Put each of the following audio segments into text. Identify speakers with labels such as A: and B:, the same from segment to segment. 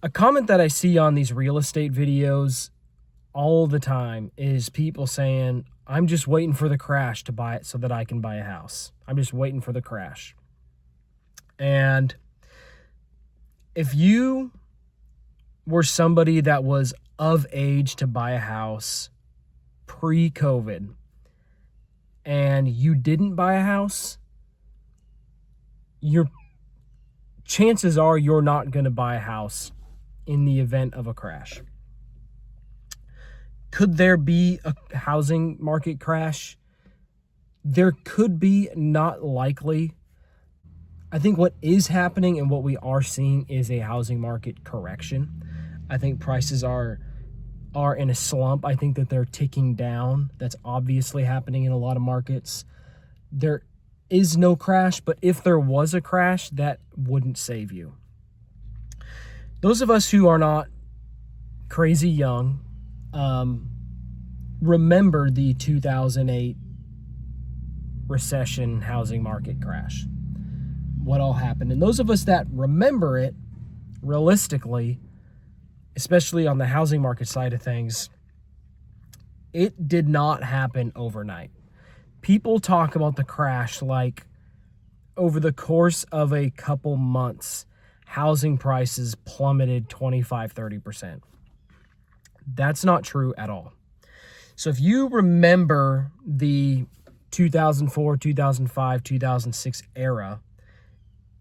A: A comment that I see on these real estate videos all the time is people saying, I'm just waiting for the crash to buy it so that I can buy a house. I'm just waiting for the crash. And if you were somebody that was of age to buy a house pre-COVID and you didn't buy a house, your chances are you're not going to buy a house in the event of a crash. Could there be a housing market crash? There could be, not likely. I think what is happening and what we are seeing is a housing market correction. I think prices are in a slump. I think that they're ticking down. That's obviously happening in a lot of markets. There is no crash, but if there was a crash, that wouldn't save you. Those of us who are not crazy young remember the 2008 recession housing market crash. What all happened. And those of us that remember it, realistically, especially on the housing market side of things, it did not happen overnight. People talk about the crash like over the course of a couple months, housing prices plummeted 25-30%. That's not true at all. So if you remember the 2004, 2005, 2006 era,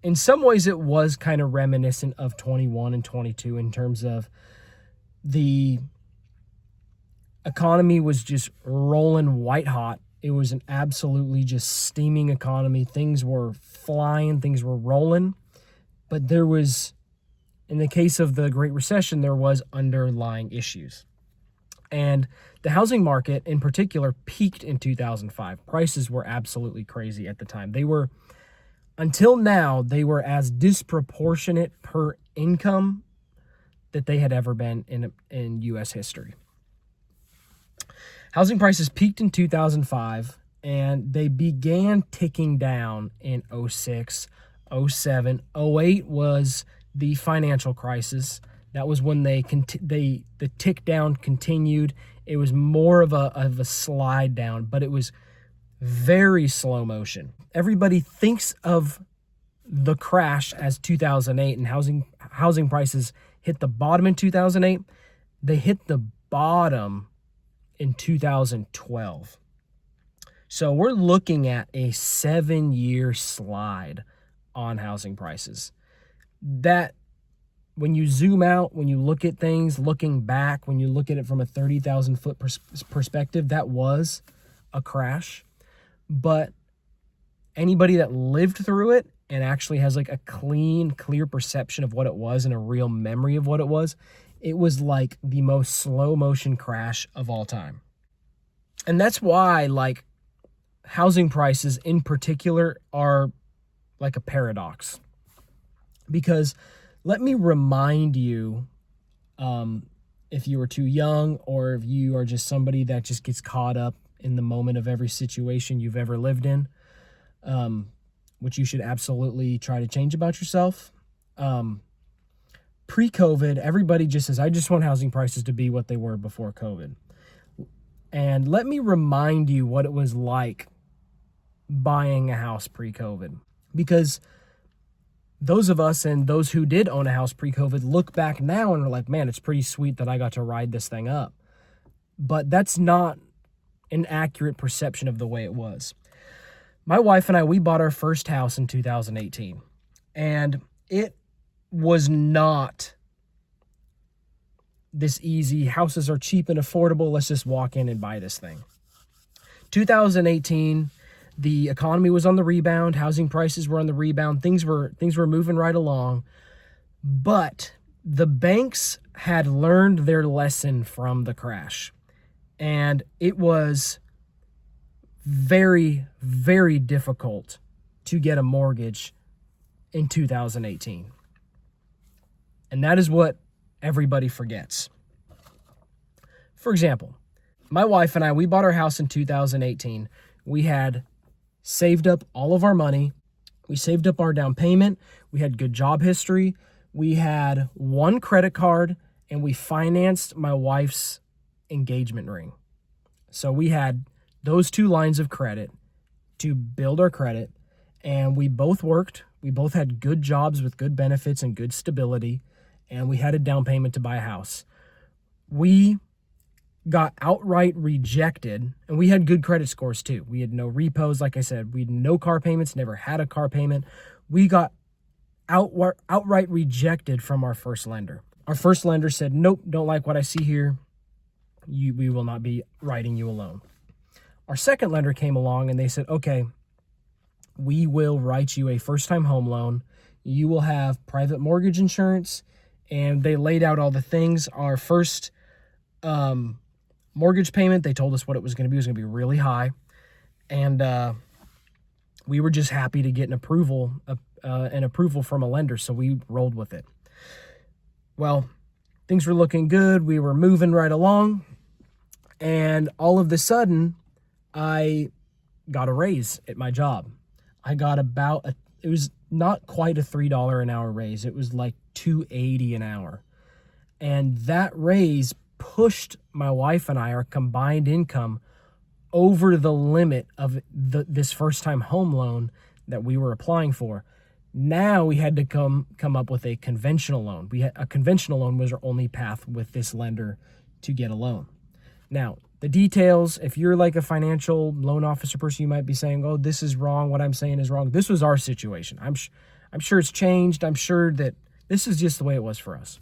A: in some ways it was kind of reminiscent of 21 and 22 in terms of the economy was just rolling white hot. It was an absolutely just steaming economy. Things were flying, things were rolling. But there was, in the case of the Great Recession, there was underlying issues. And the housing market in particular peaked in 2005. Prices were absolutely crazy at the time. They were, until now, they were as disproportionate per income that they had ever been in U.S. history. Housing prices peaked in 2005, and they began ticking down in 06, 07. 08 was the financial crisis. That was when the tick down continued. It was more of a slide down, but it was very slow motion. Everybody thinks of the crash as 2008 and housing prices hit the bottom in 2008. They hit the bottom in 2012. So we're looking at a 7-year slide on housing prices. That, when you zoom out, when you look at things, looking back, when you look at it from a 30,000 foot perspective, that was a crash. But anybody that lived through it and actually has like a clear perception of what it was and a real memory of what it was like the most slow motion crash of all time. And that's why like housing prices in particular are like a paradox. Because let me remind you, if you were too young or if you are just somebody that just gets caught up in the moment of every situation you've ever lived in, which you should absolutely try to change about yourself. Pre-COVID, everybody just says, I just want housing prices to be what they were before COVID. And let me remind you what it was like buying a house pre-COVID. Because those of us and those who did own a house pre-COVID look back now and are like, man, it's pretty sweet that I got to ride this thing up. But that's not an accurate perception of the way it was. My wife and I, we bought our first house in 2018. And it was not this easy. Houses are cheap and affordable. Let's just walk in and buy this thing. 2018, the economy was on the rebound. Housing prices were on the rebound. Things were moving right along. But the banks had learned their lesson from the crash. And it was very, very difficult to get a mortgage in 2018. And that is what everybody forgets. For example, my wife and I, we bought our house in 2018. We had saved up all of our money. We saved up our down payment. We had good job history. We had one credit card, and we financed my wife's engagement ring. So we had those two lines of credit to build our credit, and we both worked. We both had good jobs with good benefits and good stability, and we had a down payment to buy a house. We got outright rejected, and we had good credit scores too. We had no repos, like I said. We had no car payments, never had a car payment. We got outright rejected from our first lender. Our first lender said, nope, don't like what I see here. We will not be writing you a loan. Our second lender came along and they said, okay, we will write you a first-time home loan. You will have private mortgage insurance. And they laid out all the things. Our first mortgage payment, they told us what it was going to be. It was going to be really high. And we were just happy to get an approval from a lender, so we rolled with it. Well, things were looking good. We were moving right along. And all of a sudden, I got a raise at my job. I got it was not quite a $3 an hour raise. It was like $2.80 an hour. And that raise pushed my wife and I, our combined income, over the limit of this first-time home loan that we were applying for. Now we had to come up with a conventional loan. A conventional loan was our only path with this lender to get a loan. Now, the details, if you're like a financial loan officer person, you might be saying, oh, this is wrong. What I'm saying is wrong. This was our situation. I'm sure it's changed. I'm sure that this is just the way it was for us.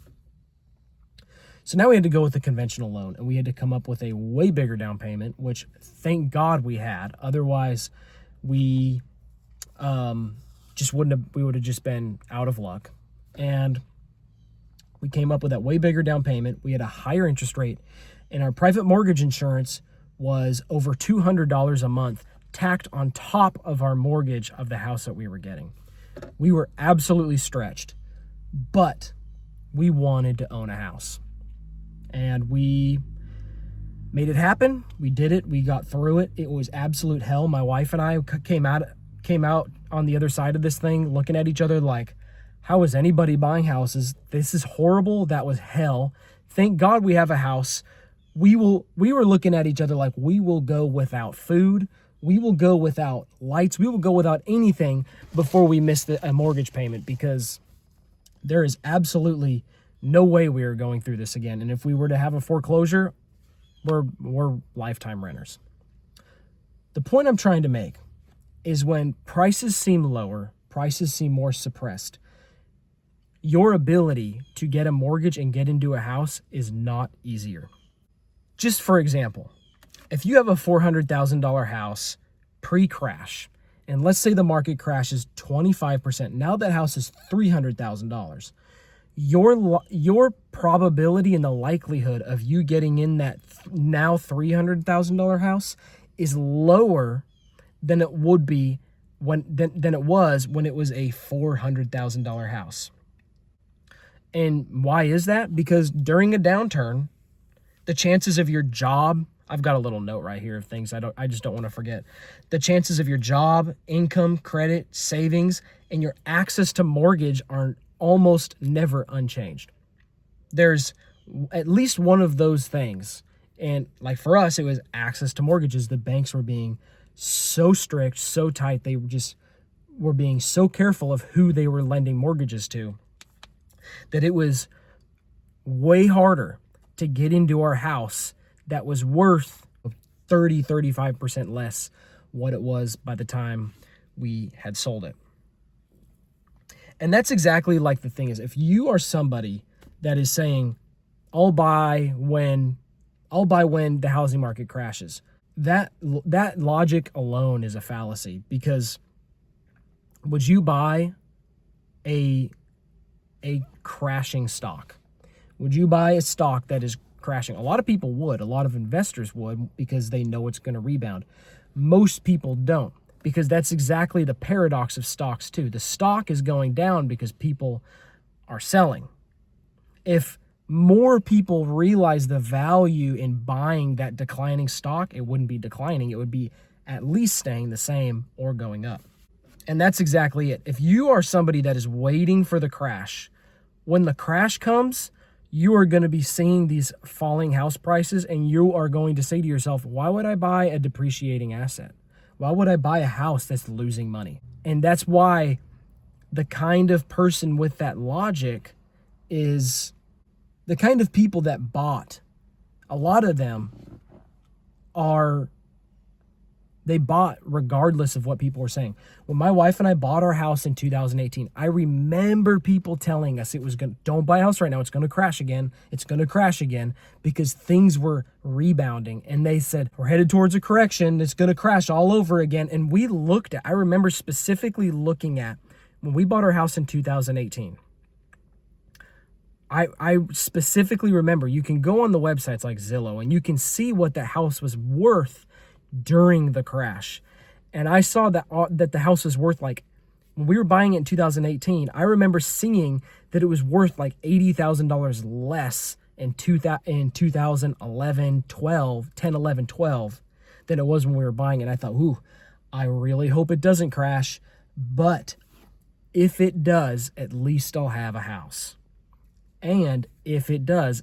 A: So now we had to go with the conventional loan, and we had to come up with a way bigger down payment, which thank God we had. Otherwise, we would have just been out of luck. And we came up with that way bigger down payment. We had a higher interest rate, and our private mortgage insurance was over $200 a month tacked on top of our mortgage of the house that we were getting. We were absolutely stretched, but we wanted to own a house. And we made it happen. We did it. We got through it. It was absolute hell. My wife and I came out on the other side of this thing looking at each other like, how is anybody buying houses? This is horrible. That was hell. Thank God we have a house. We were looking at each other like, we will go without food. We will go without lights. We will go without anything before we miss a mortgage payment, because there is absolutely no way we are going through this again. And if we were to have a foreclosure, we're lifetime renters. The point I'm trying to make is when prices seem lower, prices seem more suppressed, your ability to get a mortgage and get into a house is not easier. Just for example, if you have a $400,000 house pre-crash, and let's say the market crashes 25%, now that house is $300,000. Your probability and the likelihood of you getting in that now $300,000 house is lower than it would be than it was when it was a $400,000 house. And why is that? Because during a downturn, the chances of your job, I've got a little note right here of things I just don't want to forget. The chances of your job, income, credit, savings, and your access to mortgage are almost never unchanged. There's at least one of those things. And like for us, it was access to mortgages. The banks were being so strict, so tight. They were being so careful of who they were lending mortgages to, that it was way harder to get into our house that was worth 35% less what it was by the time we had sold it. And that's exactly like the thing is, if you are somebody that is saying, I'll buy when the housing market crashes, that logic alone is a fallacy. Because would you buy a crashing stock? Would you buy a stock that is crashing? A lot of people would. A lot of investors would, because they know it's going to rebound. Most people don't, because that's exactly the paradox of stocks too. The stock is going down because people are selling. If more people realize the value in buying that declining stock, it wouldn't be declining. It would be at least staying the same or going up. And that's exactly it. If you are somebody that is waiting for the crash, when the crash comes, you are going to be seeing these falling house prices, and you are going to say to yourself, why would I buy a depreciating asset? Why would I buy a house that's losing money? And that's why the kind of person with that logic is the kind of people that bought. A lot of them they bought regardless of what people were saying. When my wife and I bought our house in 2018, I remember people telling us don't buy a house right now. It's going to crash again. It's going to crash again, because things were rebounding. And they said, we're headed towards a correction. It's going to crash all over again. And I remember specifically looking at when we bought our house in 2018. I specifically remember, you can go on the websites like Zillow and you can see what the house was worth during the crash. And I saw that the house was worth, like, when we were buying it in 2018, I remember seeing that it was worth like $80,000 less in 2011, 12 than it was when we were buying it. And I thought, I really hope it doesn't crash. But if it does, at least I'll have a house. And if it does,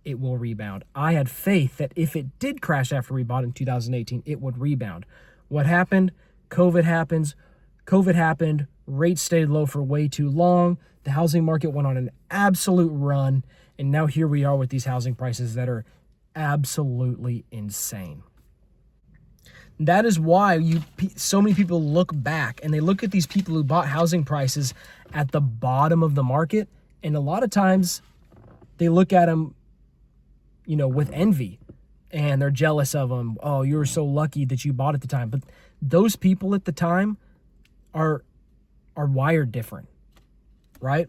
A: it will rebound. I had faith that if it did crash after we bought in 2018, it would rebound. What happened? COVID happened. Rates stayed low for way too long. The housing market went on an absolute run. And now here we are with these housing prices that are absolutely insane. That is why so many people look back and they look at these people who bought housing prices at the bottom of the market. And a lot of times they look at them, with envy, and they're jealous of them. Oh, you were so lucky that you bought at the time. But those people at the time are wired different, right?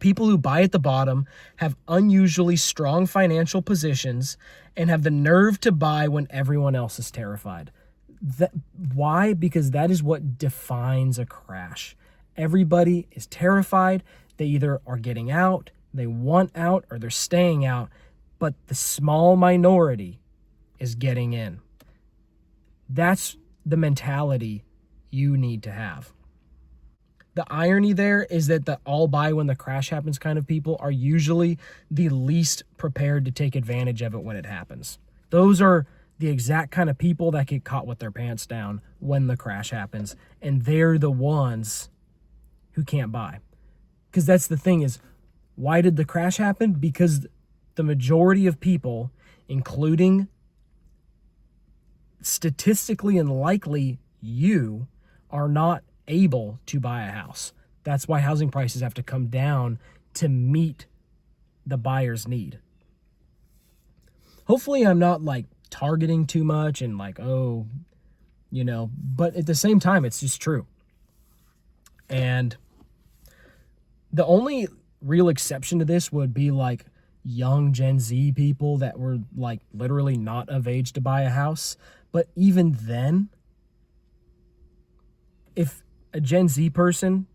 A: People who buy at the bottom have unusually strong financial positions and have the nerve to buy when everyone else is terrified. Why? Because that is what defines a crash. Everybody is terrified. They either are getting out, they want out, or they're staying out. But the small minority is getting in. That's the mentality you need to have. The irony there is that the all buy when the crash happens kind of people are usually the least prepared to take advantage of it when it happens. Those are the exact kind of people that get caught with their pants down when the crash happens. And they're the ones who can't buy. Because that's the thing is, why did the crash happen? Because the majority of people, including statistically and likely you, are not able to buy a house. That's why housing prices have to come down to meet the buyer's need. Hopefully I'm not like targeting too much and like, but at the same time, it's just true. And the only real exception to this would be like young Gen Z people that were like literally not of age to buy a house. But even then, if a Gen Z person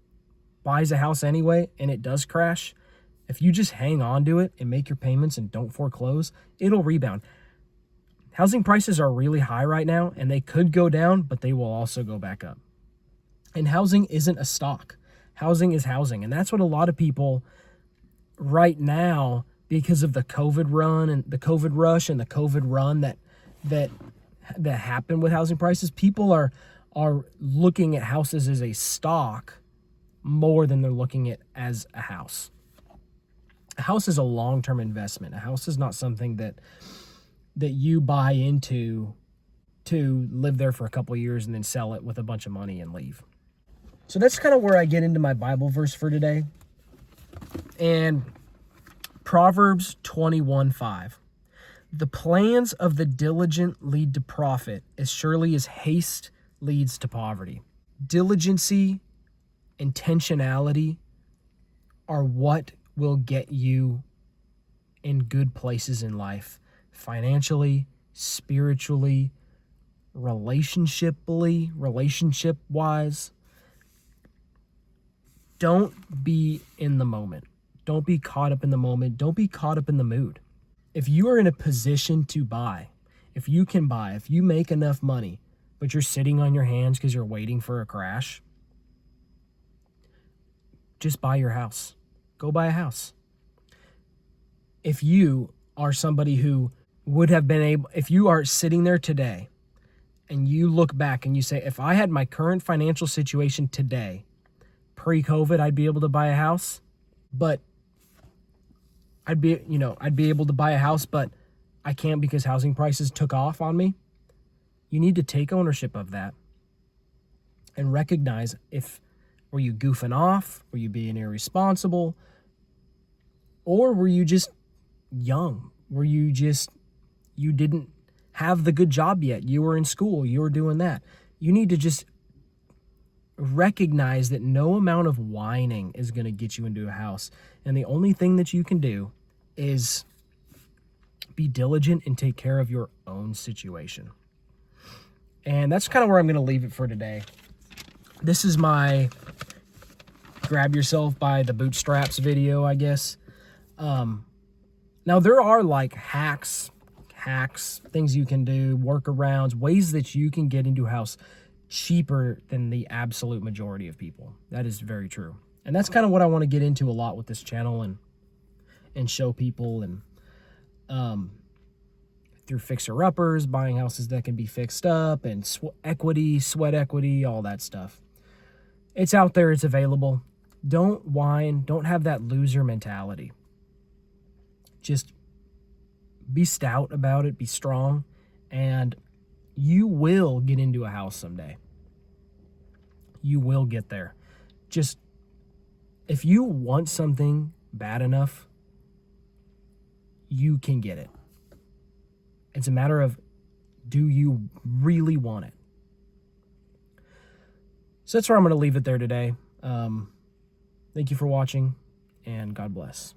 A: buys a house anyway and it does crash, if you just hang on to it and make your payments and don't foreclose, it'll rebound. Housing prices are really high right now and they could go down, but they will also go back up. And housing isn't a stock. Housing is housing. And that's what a lot of people right now, because of the COVID run and the COVID rush and the COVID run that happened with housing prices, people are looking at houses as a stock more than they're looking at as a house. A house is a long-term investment. A house is not something that you buy into to live there for a couple of years and then sell it with a bunch of money and leave. So that's kind of where I get into my Bible verse for today. And Proverbs 21:5. The plans of the diligent lead to profit as surely as haste leads to poverty. Diligency, intentionality are what will get you in good places in life, financially, spiritually, relationship-wise. Don't be in the moment. Don't be caught up in the moment. Don't be caught up in the mood. If you are in a position to buy, if you can buy, if you make enough money, but you're sitting on your hands because you're waiting for a crash, just buy your house. go buy a house. If you are somebody who would have been able, if you are sitting there today and you look back and you say, if I had my current financial situation today, pre-COVID, I'd be able to buy a house, but I'd be able to buy a house, but I can't because housing prices took off on me. You need to take ownership of that and recognize, were you goofing off? Were you being irresponsible? Or were you just young? You didn't have the good job yet. You were in school. You were doing that. You need to just recognize that no amount of whining is going to get you into a house. And the only thing that you can do is be diligent and take care of your own situation. And that's kind of where I'm going to leave it for today. This is my grab yourself by the bootstraps video, I guess. Now there are like hacks, things you can do, workarounds, ways that you can get into a house cheaper than the absolute majority of people. That is very true. And that's kind of what I want to get into a lot with this channel and show people, and through fixer-uppers, buying houses that can be fixed up, and sweat equity, all that stuff. It's out there, it's available. Don't whine, don't have that loser mentality. Just be stout about it, be strong, and you will get into a house someday. You will get there. Just, if you want something bad enough, you can get it. It's a matter of, do you really want it? So that's where I'm going to leave it there today. Thank you for watching, and God bless.